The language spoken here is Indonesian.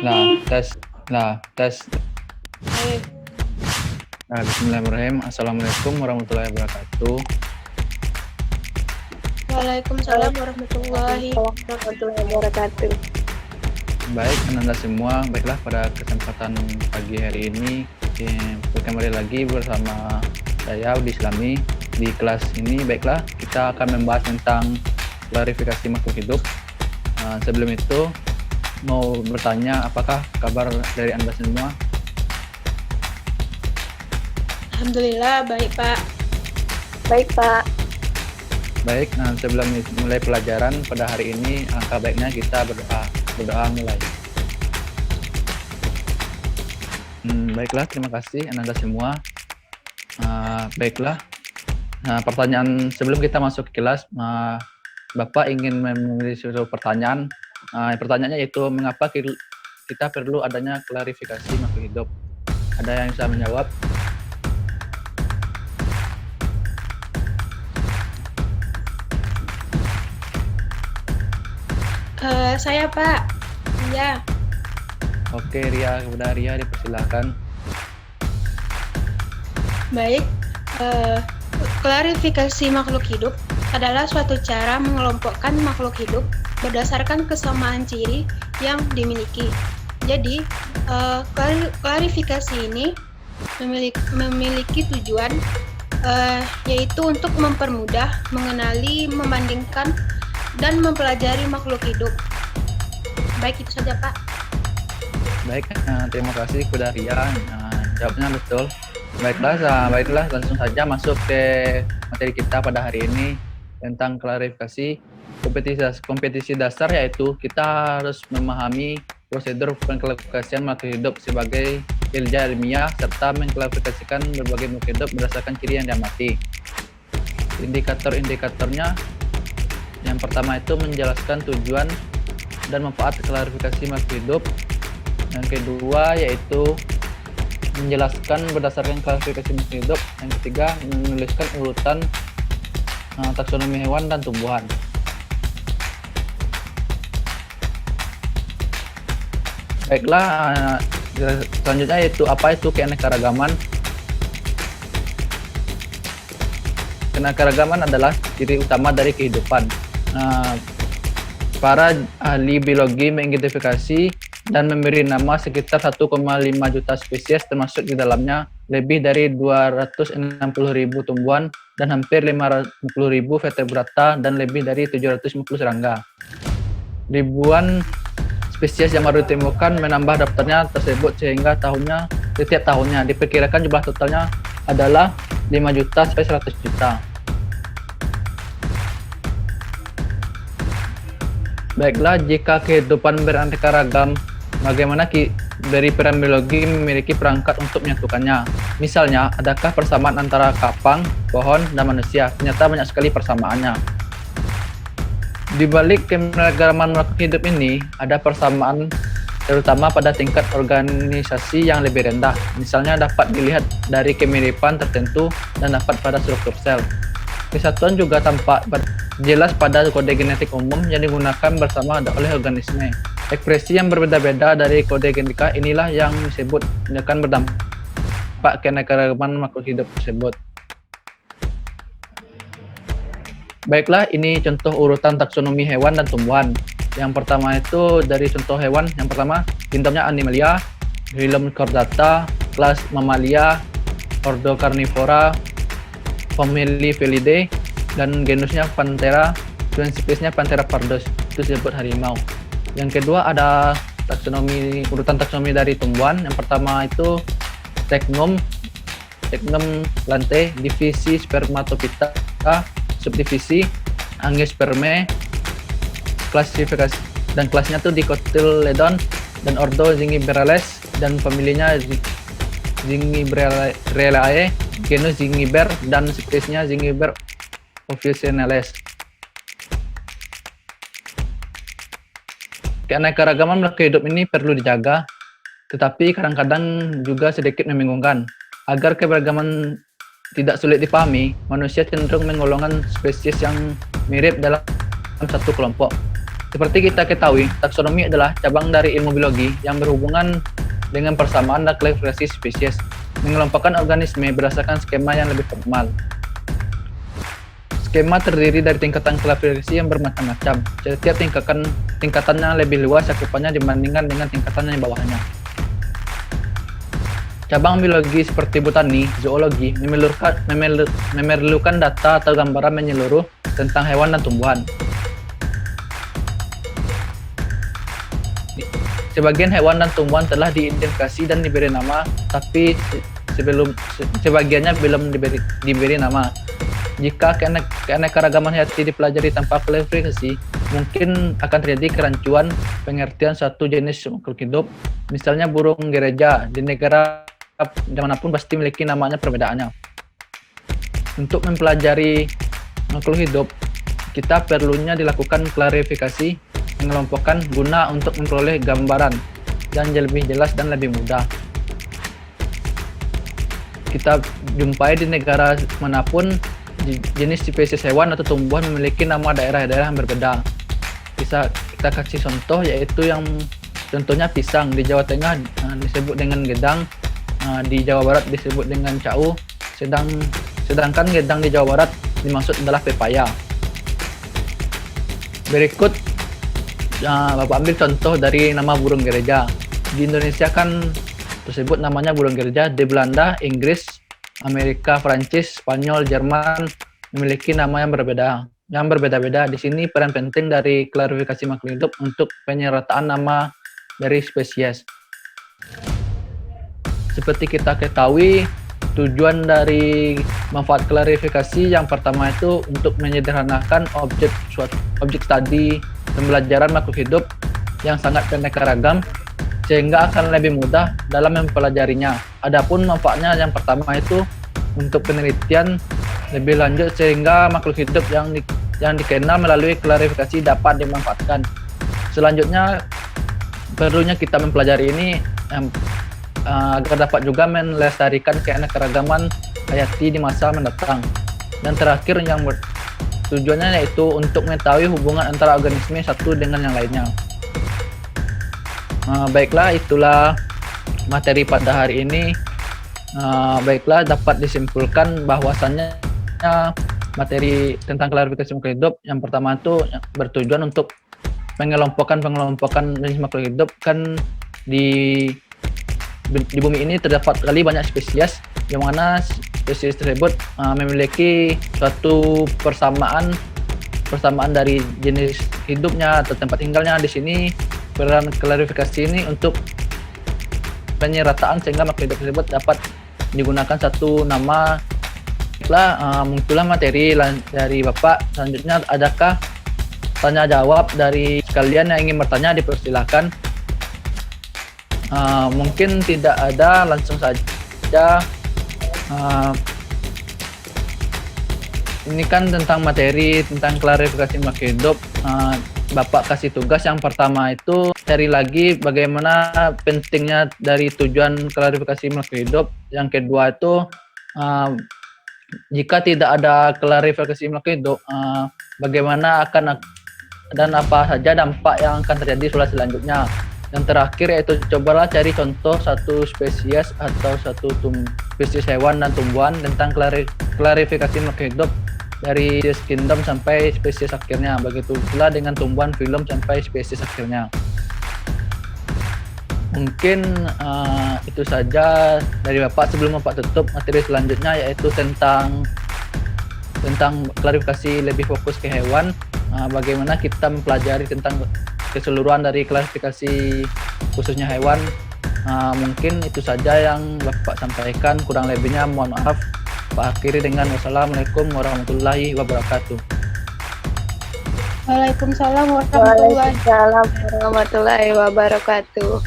Nah, tes. Nah, tes. Baik. Nah, bismillahirrahmanirrahim. Assalamualaikum warahmatullahi wabarakatuh. Waalaikumsalam warahmatullahi wabarakatuh. Baik, Anda semua. Baiklah, pada kesempatan pagi hari ini kembali lagi bersama saya Udi Islami di kelas ini. Baiklah, kita akan membahas tentang klarifikasi makhluk hidup. Sebelum itu, mau bertanya, apakah kabar dari Anda semua? Alhamdulillah, baik Pak. Baik Pak. Baik, sebelum mulai pelajaran pada hari ini, alangkah baiknya kita berdoa mulai. Baiklah, terima kasih Anda semua. Baiklah, pertanyaan sebelum kita masuk ke kelas, Bapak ingin menulis suatu pertanyaan. Pertanyaannya yaitu, mengapa kita perlu adanya klarifikasi makhluk hidup? Ada yang bisa menjawab? Saya Pak. Iya. Oke, Ria, kepada Ria dipersilakan. Baik. Klarifikasi makhluk hidup adalah suatu cara mengelompokkan makhluk hidup berdasarkan kesamaan ciri yang dimiliki. Jadi, klarifikasi ini memiliki tujuan yaitu untuk mempermudah, mengenali, membandingkan, dan mempelajari makhluk hidup. Baik, itu saja Pak. Baik, terima kasih kepada Ria. Jawabnya betul. Baiklah, langsung saja masuk ke materi kita pada hari ini tentang klarifikasi kompetisi dasar, yaitu kita harus memahami prosedur pengklarifikasian makhluk hidup sebagai ilmiah serta mengklarifikasikan berbagai makhluk hidup berdasarkan ciri yang diamati. Indikator-indikatornya, yang pertama itu menjelaskan tujuan dan manfaat klarifikasi makhluk hidup. Yang kedua yaitu menjelaskan berdasarkan klasifikasi makhluk hidup. Yang ketiga, menuliskan urutan taksonomi hewan dan tumbuhan. Baiklah, selanjutnya yaitu apa itu keanekaragaman. Keanekaragaman adalah ciri utama dari kehidupan. Para ahli biologi mengidentifikasi dan memberi nama sekitar 1,5 juta spesies, termasuk di dalamnya lebih dari 260.000 tumbuhan dan hampir 50.000 vertebrata dan lebih dari 750 serangga. Ribuan spesies yang baru ditemukan menambah daftarnya tersebut sehingga setiap tahunnya diperkirakan jumlah totalnya adalah 5 juta sampai 100 juta. Baiklah, jika kehidupan beraneka ragam, bagaimana dari peran biologi memiliki perangkat untuk menyatukannya? Misalnya, adakah persamaan antara kapang, pohon, dan manusia? Ternyata banyak sekali persamaannya. Di balik keanekaragaman makhluk hidup ini, ada persamaan terutama pada tingkat organisasi yang lebih rendah. Misalnya dapat dilihat dari kemiripan tertentu dan dapat pada struktur sel. Kesatuan juga tampak jelas pada kode genetik umum yang digunakan bersama oleh organisme. Ekspresi yang berbeda-beda dari kode genetika inilah yang disebut akan berdampak keanekaragaman makhluk hidup tersebut. Baiklah, ini contoh urutan taksonomi hewan dan tumbuhan. Yang pertama itu dari contoh hewan. Yang pertama, kingdomnya Animalia, phylum Chordata, kelas Mammalia, ordo Carnivora, famili Felidae, dan genusnya Panthera, dan spesiesnya Panthera pardus, itu disebut harimau. Yang kedua ada urutan taksonomi dari tumbuhan. Yang pertama itu Technum Lante, divisi Spermatophyta, subdivisi Angiospermae, klasifikasi dan kelasnya tuh Dicotyledon, dan ordo Zingiberales, dan familinya Zingiberalae, genus Zingiber, dan spesiesnya Zingiber officinales. Keanekaragaman makhluk hidup ini perlu dijaga, tetapi kadang-kadang juga sedikit membingungkan. Agar keberagaman tidak sulit dipahami, manusia cenderung menggolongkan spesies yang mirip dalam satu kelompok. Seperti kita ketahui, taksonomi adalah cabang dari ilmu biologi yang berhubungan dengan persamaan dan klasifikasi spesies, mengelompokkan organisme berdasarkan skema yang lebih formal. Skema terdiri dari tingkatan klasifikasi yang bermacam-macam. Setiap tingkatannya lebih luas cakupannya dibandingkan dengan tingkatan yang bawahnya. Cabang biologi seperti botani, zoologi memerlukan data atau gambaran menyeluruh tentang hewan dan tumbuhan. Sebagian hewan dan tumbuhan telah diidentifikasi dan diberi nama, tapi sebagiannya belum diberi nama. Jika keanekaragaman hayati dipelajari tanpa klasifikasi, mungkin akan terjadi kerancuan pengertian suatu jenis makhluk hidup. Misalnya burung gereja di negara dimanapun pasti memiliki namanya perbedaannya. Untuk mempelajari makhluk hidup, kita perlunya dilakukan klarifikasi mengelompokkan guna untuk memperoleh gambaran yang lebih jelas dan lebih mudah. Kita jumpai di negara manapun jenis spesies hewan atau tumbuhan memiliki nama daerah-daerah yang berbeda. Bisa kita kasih contoh, yaitu yang contohnya pisang di Jawa Tengah disebut dengan gedang, di Jawa Barat disebut dengan cau, sedangkan gedang di Jawa Barat dimaksud adalah pepaya. Berikut Bapak ambil contoh dari nama burung gereja. Di Indonesia kan tersebut namanya burung gereja, di Belanda, Inggris, Amerika, Prancis, Spanyol, Jerman memiliki nama yang berbeda-beda. Di sini peran penting dari klarifikasi makhluk hidup untuk penyerataan nama dari spesies. Seperti kita ketahui, tujuan dari manfaat klarifikasi yang pertama itu untuk menyederhanakan objek studi pembelajaran makhluk hidup yang sangat beraneka ragam, sehingga akan lebih mudah dalam mempelajarinya. Adapun manfaatnya yang pertama itu untuk penelitian lebih lanjut, sehingga makhluk hidup yang dikenal melalui klarifikasi dapat dimanfaatkan. Selanjutnya perlunya kita mempelajari ini agar dapat juga melestarikan keanekaragaman hayati di masa mendatang. Dan terakhir yang tujuannya yaitu untuk mengetahui hubungan antara organisme satu dengan yang lainnya. Baiklah, itulah materi pada hari ini. Baiklah, dapat disimpulkan bahwasannya materi tentang klarifikasi makhluk hidup yang pertama itu bertujuan untuk pengelompokan jenis makhluk hidup. Kan di bumi ini terdapat sekali banyak spesies, yang mana spesies tersebut memiliki suatu persamaan dari jenis hidupnya atau tempat tinggalnya. Di sini peran klarifikasi ini untuk penyerataan sehingga makhluk hidup tersebut dapat digunakan satu nama. Muncullah materi dari Bapak. Selanjutnya, adakah tanya jawab dari kalian yang ingin bertanya? Dipersilahkan. Mungkin tidak ada, langsung saja. Ini kan tentang materi tentang klarifikasi makhluk hidup. Bapak kasih tugas yang pertama itu cari lagi bagaimana pentingnya dari tujuan klarifikasi makhluk hidup. Yang kedua itu jika tidak ada klarifikasi makhluk hidup, bagaimana akan dan apa saja dampak yang akan terjadi selanjutnya. Yang terakhir yaitu cobalah cari contoh satu spesies atau satu spesies hewan dan tumbuhan tentang klarifikasi makhluk hidup dari spesies kingdom sampai spesies akhirnya. Begitu pula dengan tumbuhan filum sampai spesies akhirnya. Mungkin itu saja dari Bapak. Sebelum Bapak tutup, materi selanjutnya yaitu tentang klarifikasi lebih fokus ke hewan. Bagaimana kita mempelajari tentang keseluruhan dari klasifikasi khususnya hewan. Mungkin itu saja yang Bapak sampaikan, kurang lebihnya mohon maaf. Pak akhiri dengan wassalamualaikum warahmatullahi wabarakatuh. Waalaikumsalam Waalaikumsalam warahmatullahi wabarakatuh.